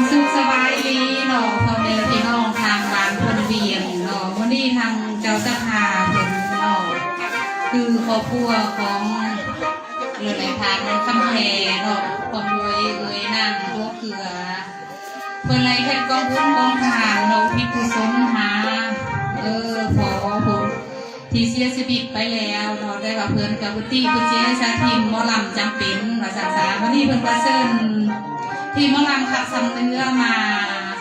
สุขสบายดีเนาะพ่อแม่พี่น้องทางบ้านคนเวียงเนาะวันนี้ทางเจ้าสภาเพิ่นเนาะคือครอบครัวของเรือนในทางคำแพเนาะความรวยนั่งตัวเกลือเพิ่นเลยเฮ็ดกองบุญกองทานเนาะพิกุศลหาขอผมที่เสียชีวิตไปแล้วเนาะได้กับเพิ่นกับบุตรีกุเจชาทิมหมอลำจำเป็นว่าสังสารวันนี้เพิ่นก็เชิญที่หมอลำขับสำเนื้อมา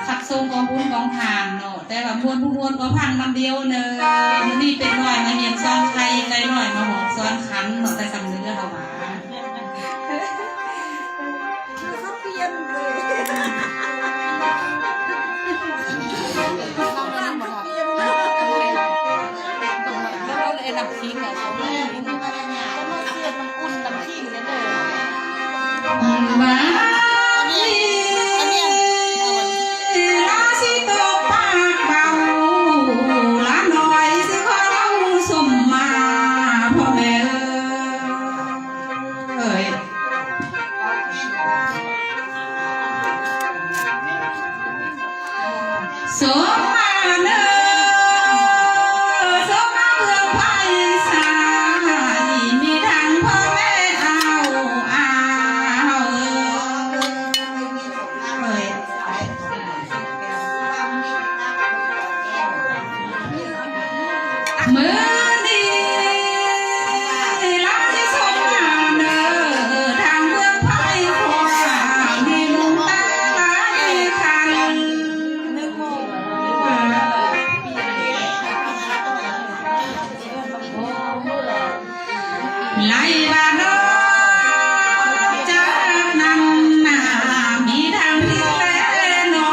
ขับทรงกองบุญกองทานเนาะแต่ว่าม้วนผู้ม้วนก็พังลำเดียวเนอะวันนี้เป็นหน่อยมาเห็นซ้อนไข่ไก่หน่อยมาหอมซ้อนคันเนาะแต่สำเนื้อเขาว่าเขาเปลี่ยนเลยน้ำขิงเนี่ยเขาไม่ได้เขามาเสียบน้ำอุ่นน้ำขิงเนี่ยเลยมาลาสิโตปากเบาลาหน่อยสิขอเราสมมาพ่อแม่เอ้ยสมมาเนอมือดีรักที่สมงามเนอทางเมืองไผ่ขวางที่ลุงตาหลายคันไล่บ้านน้องจากนั้นนามีทางที่และน้อ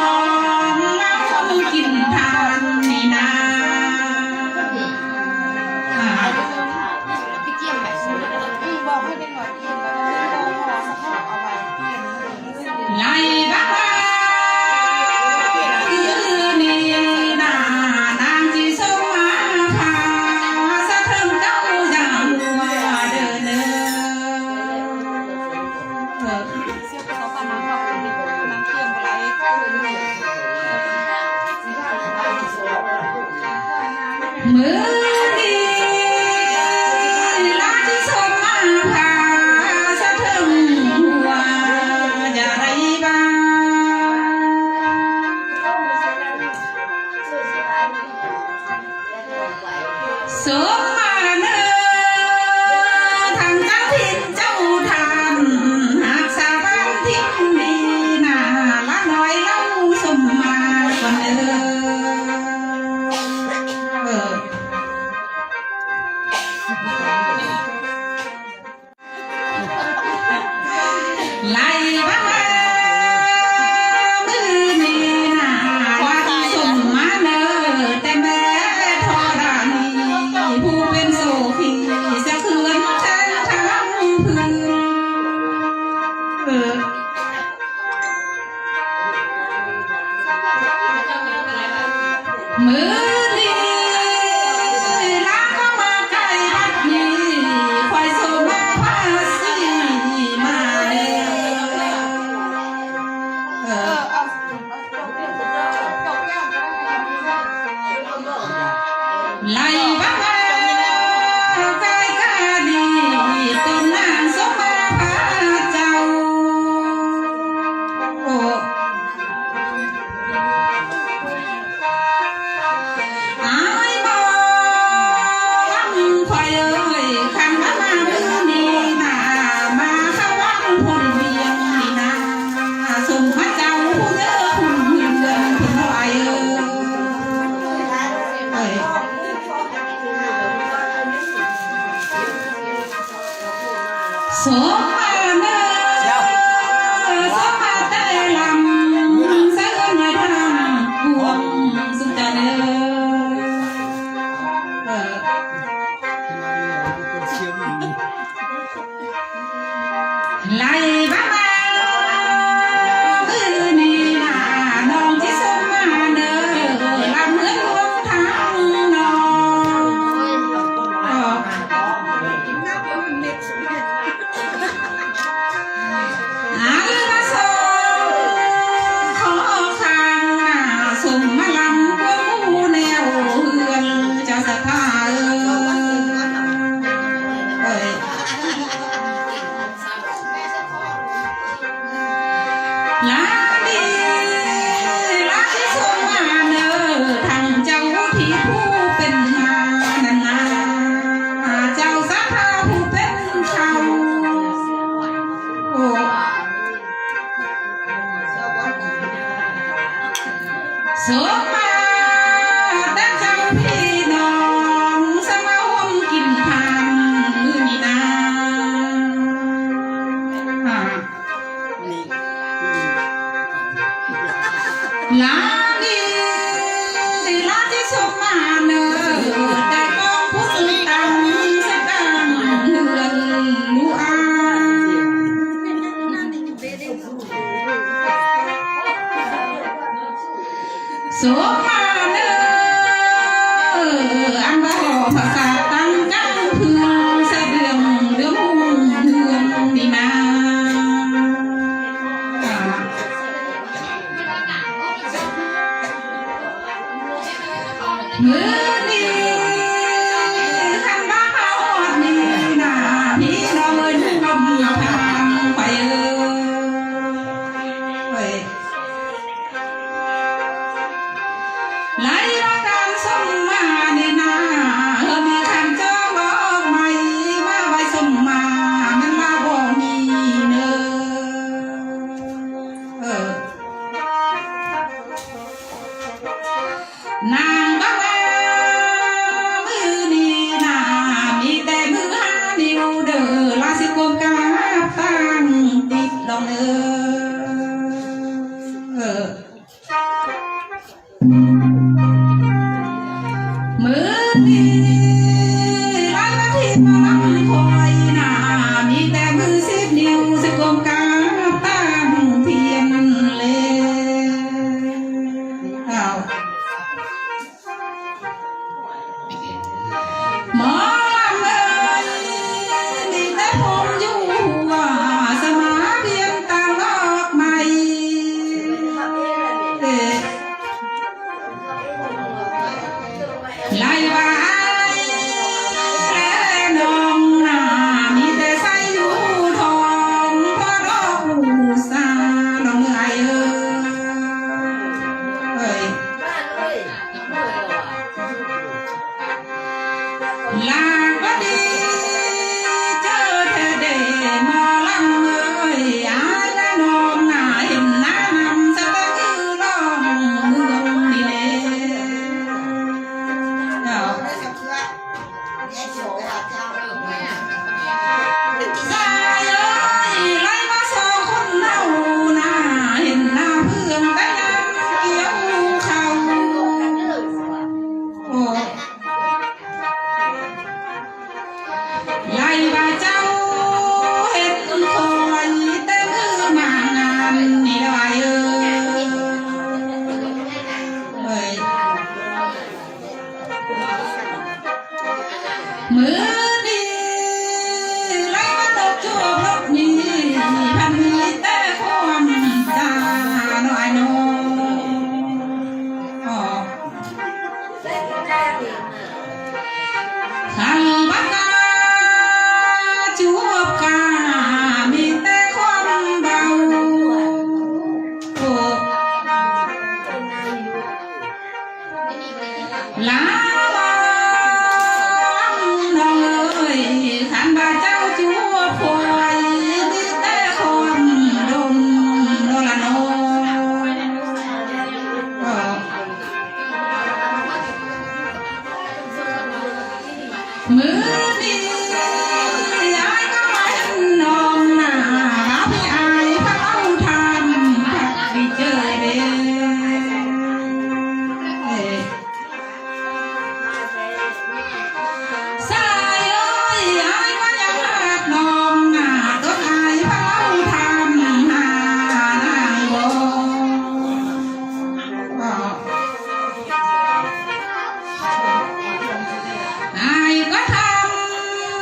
งเอากินทานนี่นาไล่บ้านคือนี่นานางที่สมมาพาสะเทิงเจ้าอย่างหัวเดินเสียบเขาก็นั่งเราคนเดียวนั่งเที่ยงไรมือดีลาที่สมมาพาสะเทิงหัวอย่าไรบ้างสมมาเนอทางเจ้าถิ่นเจ้าทานหากสาบานทิ้งมีนาละน้อยเล่าสมมาก่อนไล่บ้ามือนี่นาว่าสมมาเนอแต่แม่ทอรานีผู้เป็นโสพีสะเทือนใจทั้งพื้นมือดีลาเข้ามาใกล้บัดนี้คอยโซมาพาสีมาเด้ไล่บ้าใกล้กาดีต้นนางสมมาพาเจ้าอายมองคอยเอ้ยคันมามือนี้นามาเข้าวังพลเวียงนี่นาส่งพระเจ้าผู้เด้อคุณเงินคุณไหวสมมาเนอสมมาแต่ลำเสนในทางห่วงสุดจะเนไล่บ้ามือนี่นาน้องที่สมมาเนอลำเมืองหลวงทางน้อง มือนี้คันบ้าเขาอดนี่นาพี่น้องเอ้ยกำทางไปไหลมาตามสมมาเนี่ยนามีคำเจ้าบอกไม่มาไว้สมมามันมาบอกมีเนอนางบ้ามือนี่นามีแต่มือหานิ้วเด้อลาสิโกกาตั้งติดลองเด้อมือนี้ร้านละที่มาลังคอยนามีแต่มือสิบนิ้วสิกลมกาตั้งเทียนเลยหมอเอ้ยมีแต่ผมอยู่ว่าสมาเพียงต่างดอกไม้ไล่ไว้แล้วน้องนามีแต่ใส่อยู่ทองพอดอกหูสาน้องไอ้เอ้ยลาก็ดีเจอเธอเดมาลังเอ้ยอายและน้องนาเห็นหน้านำสะตื้อร้องเมืองนี่แหละสายเอ้ยไล่มาสองคนเน่าหน้าเห็นหน้าเพื่อนแต่ยังเกี่ยวเขาโอ้ไล่ว่าเจ้าเห็นคอยแต่มือมางานนี่ได้เอ้ยมือนี้ไล่มาตกจั่วพบนี้พันมีแต่ความตาหน่อยน้องขันบักกาจวบกามีแต่ความเบาโอ้ลาน้องเอ้ยขันบาเจ้าจวบคอยมีแต่ความดมโนละโนมือนี้ยายก็มาเห็นน้องนาพี่อายพักเอาทำพักไปเจอเด้สายเอ้ยยายก็ยังรักน้องนาต้นอายพักเอาทำหานางบ่อายก็ทำ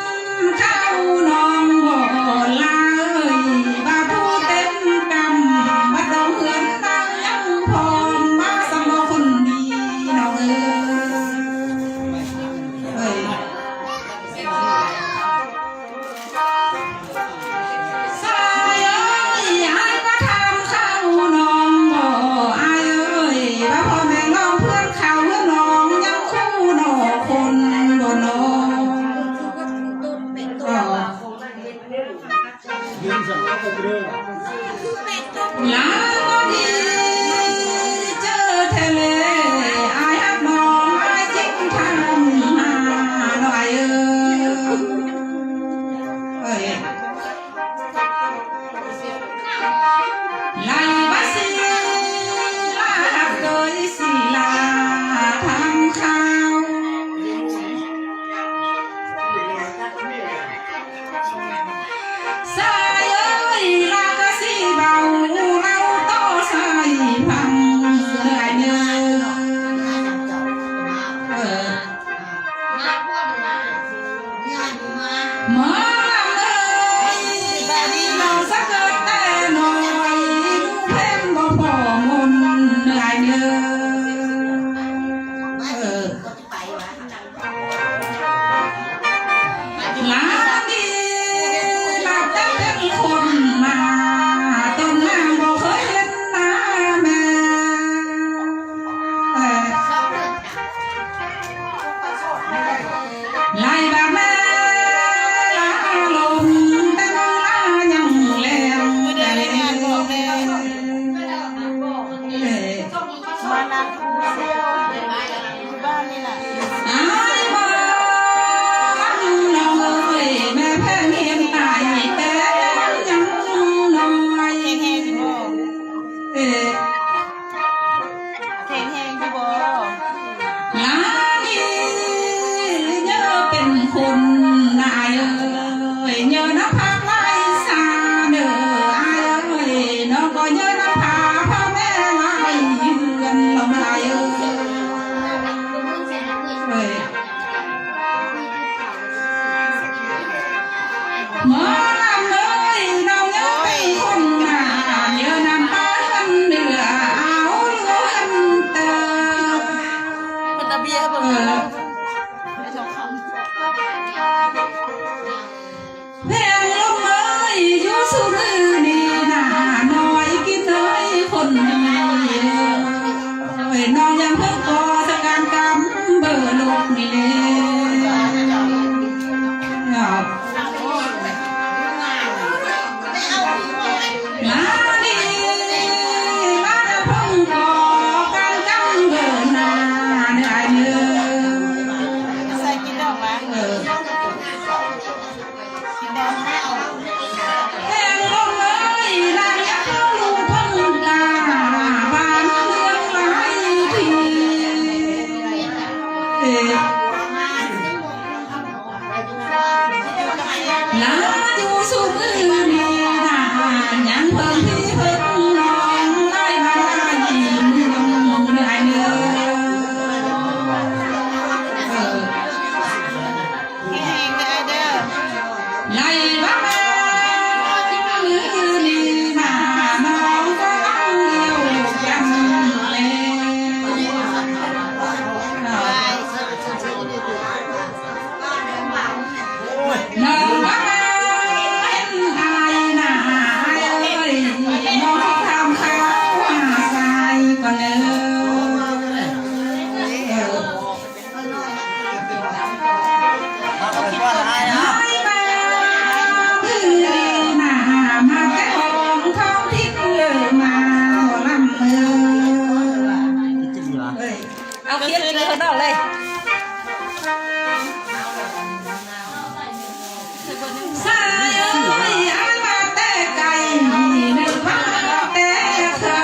แพงลงเลยอยู่สุรินี่นาน้อยกินเลยคนดีน้องยังเพิ่งก่อสการกรรมเบอร์ลูกนี่เลยมาดีมาเพิ่งก่อการกรรมเบอร์นาได้เลยใส่กินดอกมั้ยแพงลงเลยนางยักษ์ลูกเพิ่งกาบ้านเมืองหลายทีลาอยู่สุมือนี่นายังเพิ่งที่เพิ่งน้องได้มายิ้มได้เนื้อไล่บ้ามือนี่นาน้องก็เลี้ยวยังเลยน้องบ้าเป็นอายนาเอ้ยน้องทำข้าวหาใส่ก่อนเลยเอาเคียนกินคนนอกเลยสายเอ้ยอันมาแต่ไก่นึกว่าแต่เธอ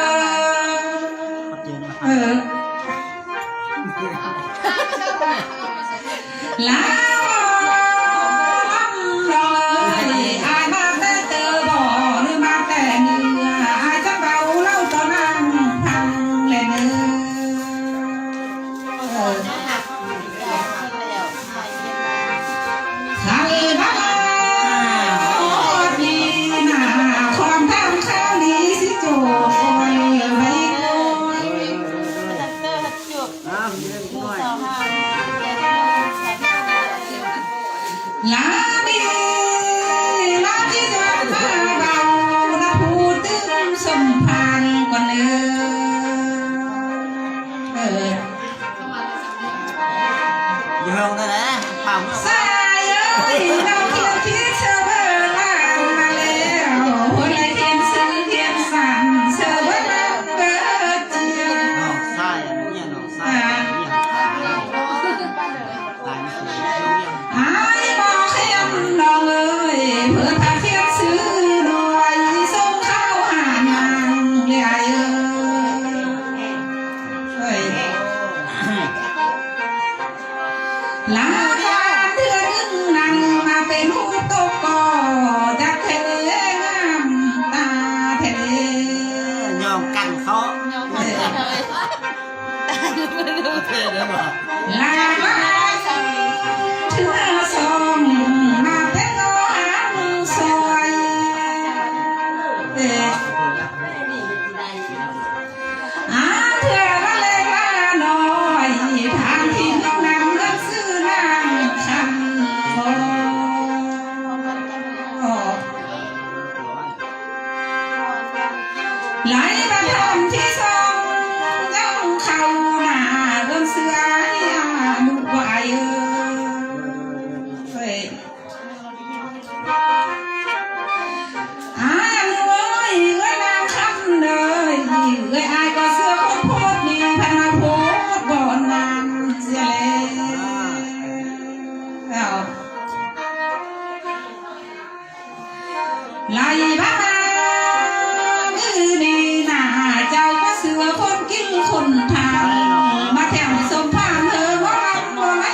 ลาเลยอายมาแต่เจอบ่หรือมาแต่เนื้ออายจะเบาเล่าตอนนั่งพังเลยเนื้อใส่บ้าดีนาความทำข้าวนี้สิโจยไว้ลาดีลาที่จะมาเบาลาพูดถึงสมพันธ์กว่าเนื้ออยู่ห้องนั่นแหละเปล่า สายเอ้ยเราเที่ยวที่เชอเบอร์ล่างมาแล้วหัวใจเทียนซื้อเทียนสั่นเชอเบอร์ล่างเบอร์เจีย น้องไส้เนี่ยน้องไส้เนี่ยลายสวยเนี่ย หายบอกเขียนน้องเอ้ยเพื่อพาเทียนซื้อหน่วยส่งข้าวหานางใหญ่เอ้ยลาการเถื่อนนั่งมาเป็นหูตกก่อจากเทเลงามตาเทเลย อมกันเขาเท่เลยบ่ ลาเถื่อสมมาเป็นโลหะสวยเถื่อละเลละน้อยทางที่น้องนำเรื่องซื้อนางคำบ่ไหลมาทำที่สองย่องเข้าหน้าเรื่องเสือลูกไหวเอ้ยเอ้ยเอ้ยนางคำเลยเอ้ยอายก็เสือคนโพดนี่พันมาโพดบ่อนานเสียแล้วไล่บ้ามือนี่นาเจ้าก็เสือคนกินคนทำมาแถวสมพานเธอว่ารับบ่ไม่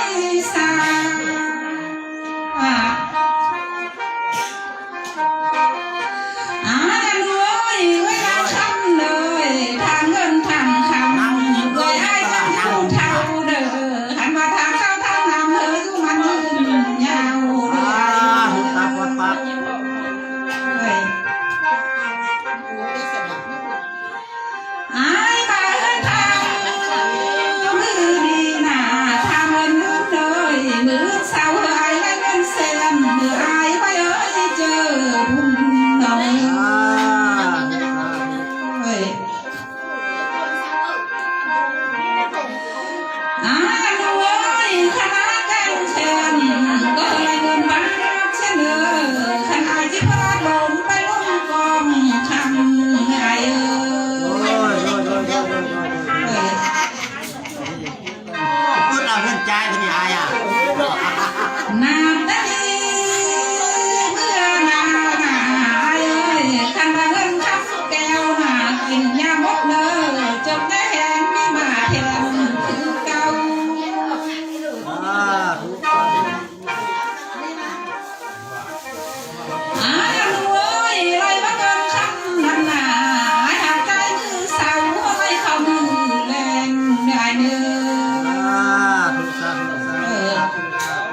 สายังรวยเอ้ยนางคำเลยทางเงินทางคำเอ้ยไอ้ทางผู้เท่าเด้อหันมาทางเข้าทางนำเธออยู่มันยืนยาวเด้อ หุ่นตาปวดปาก เอ้ย เงินจ่ายเป็นยังไงอ่ะ น้ำได้เมื่อนาเอ้ยคันว่าเงินคับแก้วหากินยาหมดเลยจบได้แหงไม่มาแถมคือเก่า ทุก อ้ายรวยไรบ้างเงินคำนั้นน่ะหากใจมือเสาให้เขามือแรงได้เนื้อ ทุกท่านทุกท่าน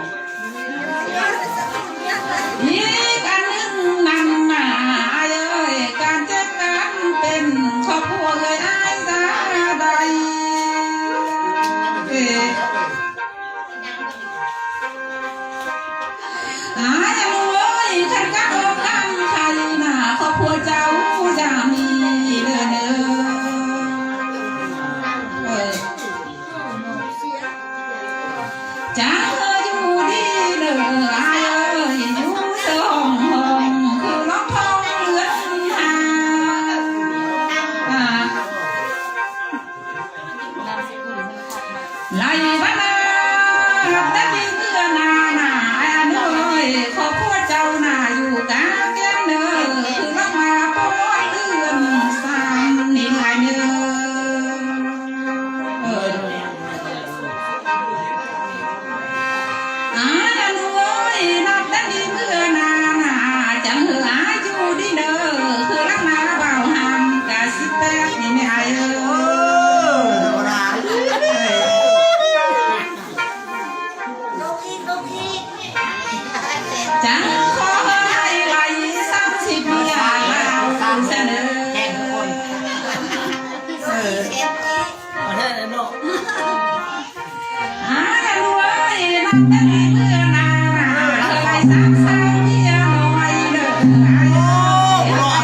อีกอันหนึ่งนั่นน่ะเอ้ยการจัดการเป็นครอบครัวเลยอ้ายสาใดอ้ายรวยขันกับอกน้ำใครน่ะครอบครัวเจ้าจะมีเด้อเด้อจ้าอยู่ดีเด้ออ้ายเอ้ยอยู่สองห้องคือล็อกทองเหลือนหาไล่บ้านนารับได้ดีเมื่อนาหนาอันเอ้ยขอพูดเจ้าหน้าอยู่กลางแก้มเด้อคือล็อกมาปอนเดือนสามนี่ไงเด้ออายันเอ้ยนับได้ดีเมื่อนาหนาจังเหลืออยู่ดีเด้อคือล็อกมาเบาหำกะสิแตกนี่ไม่ไอเอ้ โอ้ ย ธรรมดา จังขอให้ไหล30มีอาเราเสนอ แข่งคนประเทศโลก อารวยนับได้เมื่อนาเคย30มีอาน้อยเด้อไอ้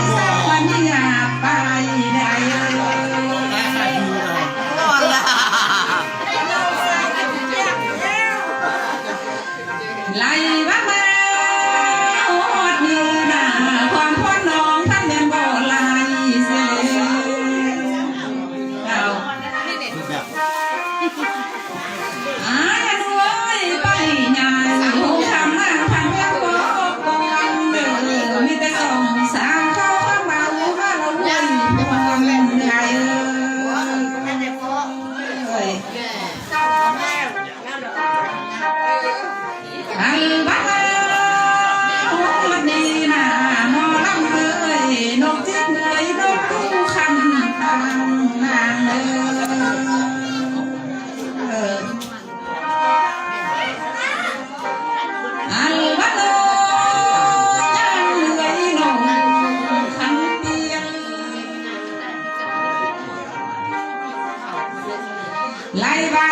30มีอาไปได้เลย รอดละ ไล่บ้านมาโอดอยู่น่ะความพ่อน้องท่านยังบ่ไล่เสียเอา แบบ อายันเว้ยไปงานหูทำหน้าพันแม่หัวกองเด้อมีแต่สองสามเข้าข้างเบาบ้านเราด้วยความเหนื่อยเอ้ยไอ้บ้านโอ้ดีน่ะหมอลำเอ้ยนกจิกเหนื่อยนกตู้คันทางนางเด้ออันวัดโลยังเหนื่อยหนองคันเปียงไล่บ้า